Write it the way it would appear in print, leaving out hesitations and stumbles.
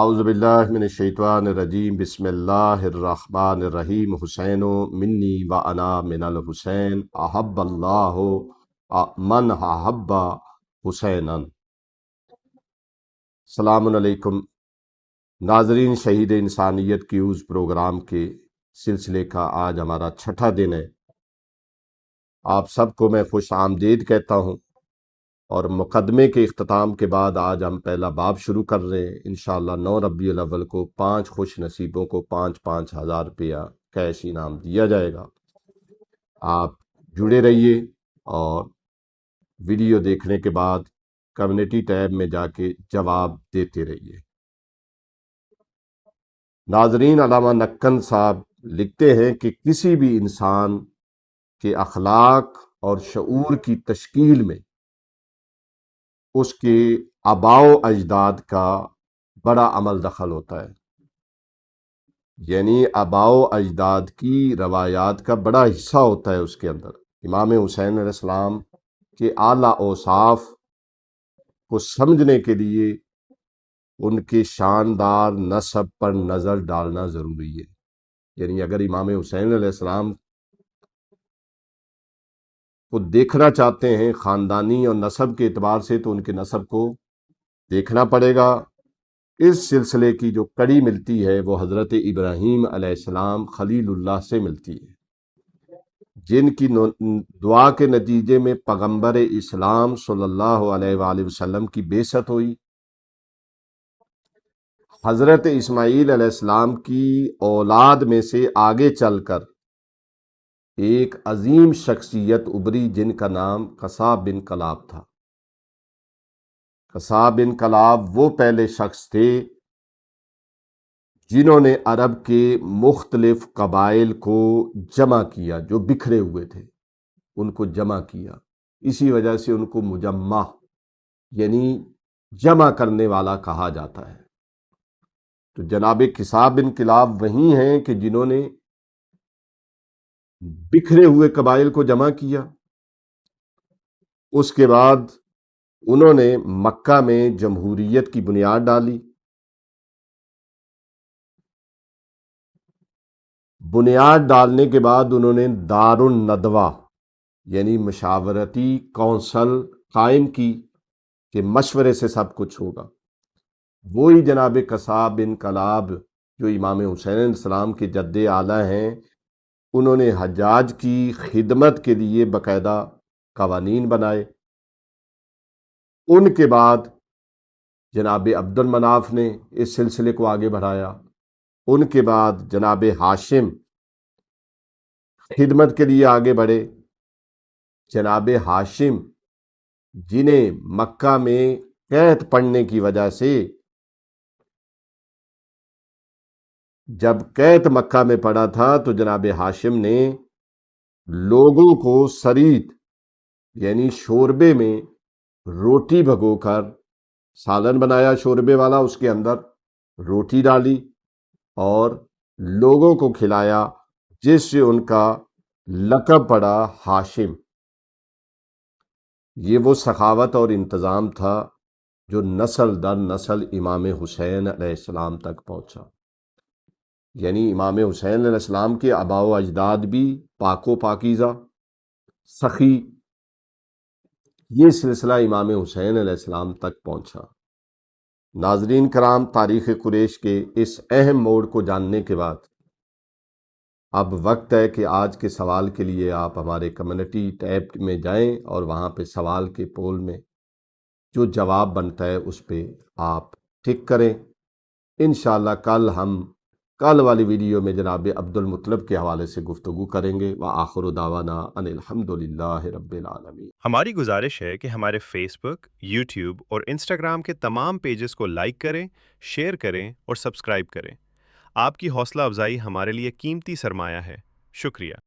اعوذ باللہ من الشیطان الرجیم بسم اللہ الرحمن الرحیم حسین منی و انا من الحسین احب اللہ من احب حسینا۔ السلام علیکم ناظرین، شہید انسانیت کیوز پروگرام کے سلسلے کا آج ہمارا چھٹا دن ہے۔ آپ سب کو میں خوش آمدید کہتا ہوں، اور مقدمے کے اختتام کے بعد آج ہم پہلا باب شروع کر رہے ہیں۔ انشاءاللہ 9 ربیع الاول کو 5 خوش نصیبوں کو 5,000 روپیہ کیش انعام دیا جائے گا۔ آپ جڑے رہیے اور ویڈیو دیکھنے کے بعد کمیونٹی ٹیب میں جا کے جواب دیتے رہیے۔ ناظرین، علامہ نکن صاحب لکھتے ہیں کہ کسی بھی انسان کے اخلاق اور شعور کی تشکیل میں اس کے آباء و اجداد کا بڑا عمل دخل ہوتا ہے، یعنی آباء و اجداد کی روایات کا بڑا حصہ ہوتا ہے اس کے اندر۔ امام حسین علیہ السلام کے اعلیٰ اوصاف کو سمجھنے کے لیے ان کے شاندار نسب پر نظر ڈالنا ضروری ہے۔ یعنی اگر امام حسین علیہ السلام کو دیکھنا چاہتے ہیں خاندانی اور نسب کے اعتبار سے، تو ان کے نسب کو دیکھنا پڑے گا۔ اس سلسلے کی جو کڑی ملتی ہے وہ حضرت ابراہیم علیہ السلام خلیل اللہ سے ملتی ہے، جن کی دعا کے نتیجے میں پیغمبر اسلام صلی اللہ علیہ وآلہ وسلم کی بعثت ہوئی۔ حضرت اسماعیل علیہ السلام کی اولاد میں سے آگے چل کر ایک عظیم شخصیت ابھری جن کا نام قصا بن کلاب تھا۔ قصا بن کلاب وہ پہلے شخص تھے جنہوں نے عرب کے مختلف قبائل کو جمع کیا، جو بکھرے ہوئے تھے ان کو جمع کیا۔ اسی وجہ سے ان کو مجمع یعنی جمع کرنے والا کہا جاتا ہے۔ تو جناب قصا بن کلاب وہی ہیں کہ جنہوں نے بکھرے ہوئے قبائل کو جمع کیا۔ اس کے بعد انہوں نے مکہ میں جمہوریت کی بنیاد ڈالی۔ بنیاد ڈالنے کے بعد انہوں نے دار الندوہ یعنی مشاورتی کونسل قائم کی کہ مشورے سے سب کچھ ہوگا۔ وہی جناب قصا بن کلاب جو امام حسین علیہ السلام کے جد اعلیٰ ہیں، انہوں نے حجاج کی خدمت کے لیے باقاعدہ قوانین بنائے۔ ان کے بعد جناب عبد المناف نے اس سلسلے کو آگے بڑھایا۔ ان کے بعد جناب ہاشم خدمت کے لیے آگے بڑھے۔ جناب ہاشم جنہیں مکہ میں قحط پڑنے کی وجہ سے، جب قحط مکہ میں پڑا تھا تو جناب ہاشم نے لوگوں کو سرید یعنی شوربے میں روٹی بھگو کر سالن بنایا شوربے والا، اس کے اندر روٹی ڈالی اور لوگوں کو کھلایا، جس سے ان کا لقب پڑا ہاشم۔ یہ وہ سخاوت اور انتظام تھا جو نسل در نسل امام حسین علیہ السلام تک پہنچا۔ یعنی امام حسین علیہ السلام کے آباء و اجداد بھی پاک و پاکیزہ، سخی، یہ سلسلہ امام حسین علیہ السلام تک پہنچا۔ ناظرین کرام، تاریخ قریش کے اس اہم موڑ کو جاننے کے بعد اب وقت ہے کہ آج کے سوال کے لیے آپ ہمارے کمیونٹی ٹیب میں جائیں اور وہاں پہ سوال کے پول میں جو جواب بنتا ہے اس پہ آپ ٹک کریں۔ انشاءاللہ کل والی ویڈیو میں جناب عبد المطلب کے حوالے سے گفتگو کریں گے۔ وآخر دعوانا ان الحمدللہ رب العالمین۔ ہماری گزارش ہے کہ ہمارے فیس بک، یوٹیوب اور انسٹاگرام کے تمام پیجز کو لائک کریں، شیئر کریں اور سبسکرائب کریں۔ آپ کی حوصلہ افزائی ہمارے لیے قیمتی سرمایہ ہے۔ شکریہ۔